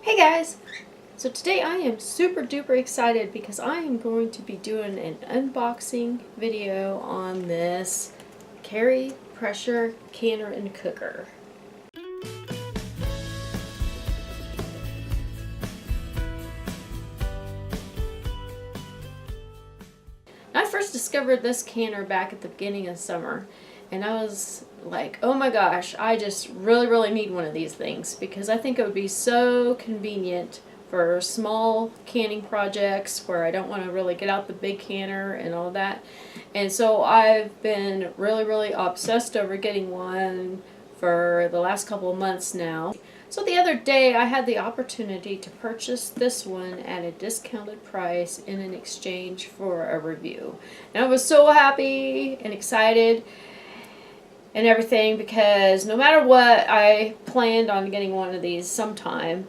Hey guys! So today I am super duper excited because I am going to be doing an unboxing video on this Carey pressure canner and cooker. I first discovered this canner back at the beginning of summer, and I was like, oh my gosh, I just really need one of these things because I think it would be so convenient for small canning projects where I don't want to really get out the big canner and all that. And so I've been really obsessed over getting one for the last couple of months now. So the other day I had the opportunity to purchase this one at a discounted price in an exchange for a review. And I was so happy and excited and everything because no matter what, I planned on getting one of these sometime.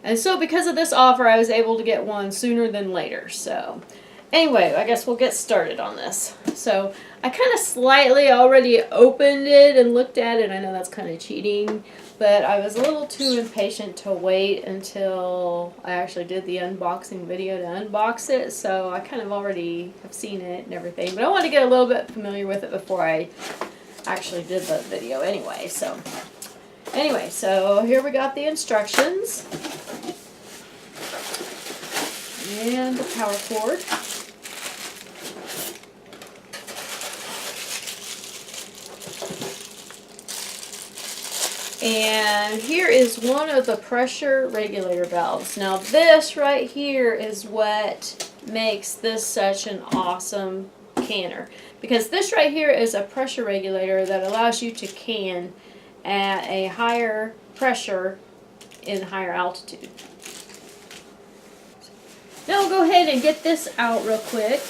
And so because of this offer, I was able to get one sooner than later. So anyway, I guess we'll get started on this. So I kind of slightly already opened it and looked at it. I know that's kind of cheating, but I was a little too impatient to wait until I actually did the unboxing video to unbox it. So I kind of already have seen it and everything, but I wanted to get a little bit familiar with it before I actually did the video anyway. So here we got the instructions and the power cord. And here is one of the pressure regulator valves. Now this right here is what makes this such an awesome canner, because this right here is a pressure regulator that allows you to can at a higher pressure in higher altitude. Now we'll go ahead and get this out real quick.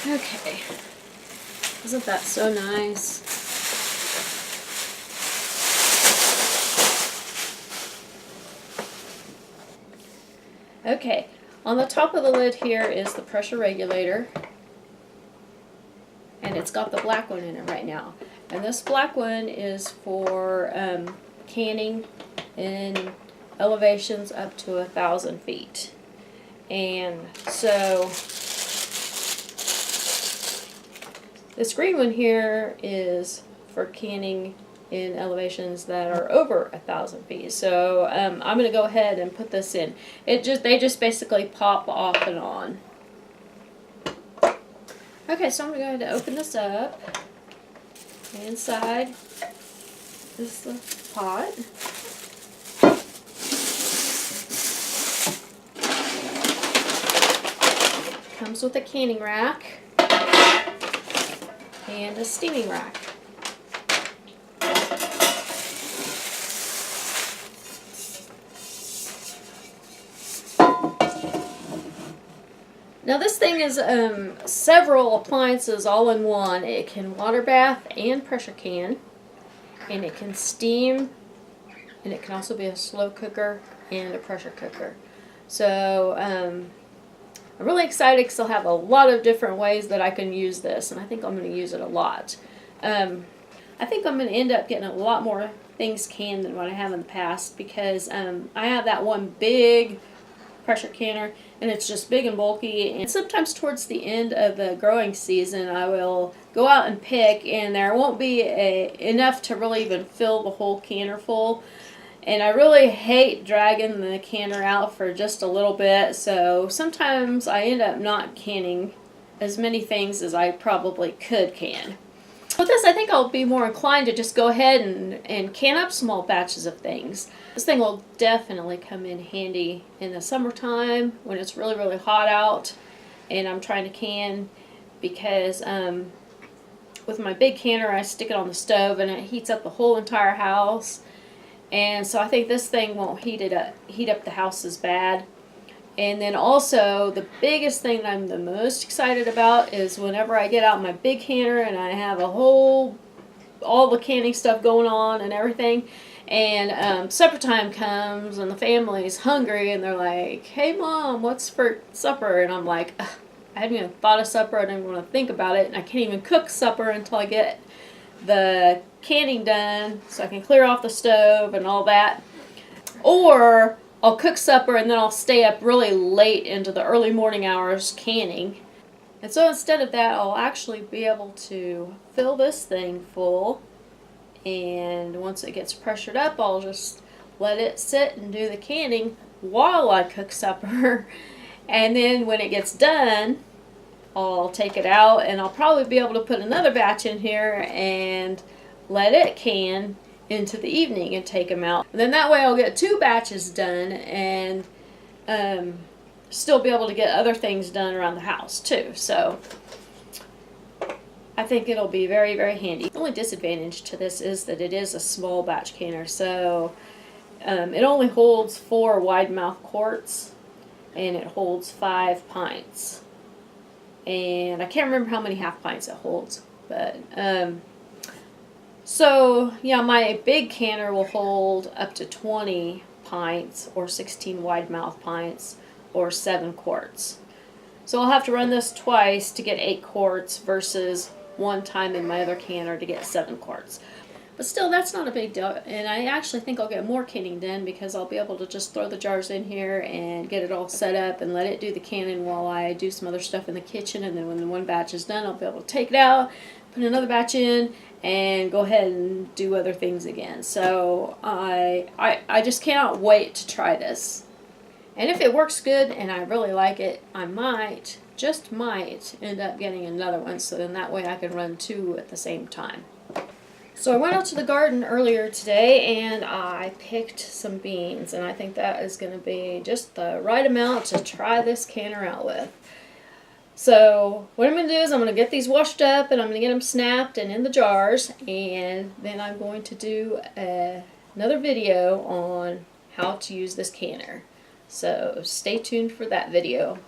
Okay, isn't that so nice? Okay, on the top of the lid here is the pressure regulator, and it's got the black one in it right now. And this black one is for canning in elevations up to 1,000 feet. And so this green one here is for canning in elevations that are over 1,000 feet. So I'm going to go ahead and put this in. They just basically pop off and on. Okay, so I'm going to go ahead and open this up. Inside is the pot. Comes with a canning rack and a steaming rack. Now this thing is several appliances all in one. It can water bath and pressure can, and it can steam, and it can also be a slow cooker and a pressure cooker. So I'm really excited because I'll have a lot of different ways that I can use this, and I think I'm going to use it a lot. I think I'm going to end up getting a lot more things canned than what I have in the past because I have that one big pressure canner, and it's just big and bulky, and sometimes towards the end of the growing season I will go out and pick, and there won't be enough to really even fill the whole canner full, and I really hate dragging the canner out for just a little bit, so sometimes I end up not canning as many things as I probably could can. With this, I think I'll be more inclined to just go ahead and can up small batches of things. This thing will definitely come in handy in the summertime when it's really hot out and I'm trying to can, because with my big canner I stick it on the stove and it heats up the whole entire house, and so I think this thing won't heat up the house as bad. And then also, the biggest thing that I'm the most excited about is whenever I get out my big canner and I have all the canning stuff going on and everything, and supper time comes and the family's hungry and they're like, "Hey Mom, what's for supper?" And I'm like, "Ugh, I haven't even thought of supper, I don't even want to think about it, and I can't even cook supper until I get the canning done so I can clear off the stove and all that." Or I'll cook supper and then I'll stay up really late into the early morning hours canning. And so instead of that, I'll actually be able to fill this thing full, and once it gets pressured up, I'll just let it sit and do the canning while I cook supper. And then when it gets done, I'll take it out and I'll probably be able to put another batch in here and let it can into the evening and take them out. And then that way I'll get 2 batches done and still be able to get other things done around the house too. So I think it'll be very, very handy. The only disadvantage to this is that it is a small batch canner, so it only holds 4 wide mouth quarts and it holds 5 pints. And I can't remember how many half pints it holds, but so yeah, my big canner will hold up to 20 pints or 16 wide mouth pints or 7 quarts. So I'll have to run this twice to get 8 quarts versus one time in my other canner to get 7 quarts. But still, that's not a big deal, and I actually think I'll get more canning done because I'll be able to just throw the jars in here and get it all set up and let it do the canning while I do some other stuff in the kitchen, and then when the one batch is done, I'll be able to take it out, put another batch in, and go ahead and do other things again. So I just cannot wait to try this. And if it works good and I really like it, I might, just might, end up getting another one, so then that way I can run 2 at the same time. So I went out to the garden earlier today and I picked some beans, and I think that is going to be just the right amount to try this canner out with. So what I'm going to do is I'm going to get these washed up and I'm going to get them snapped and in the jars, and then I'm going to do another video on how to use this canner. So stay tuned for that video.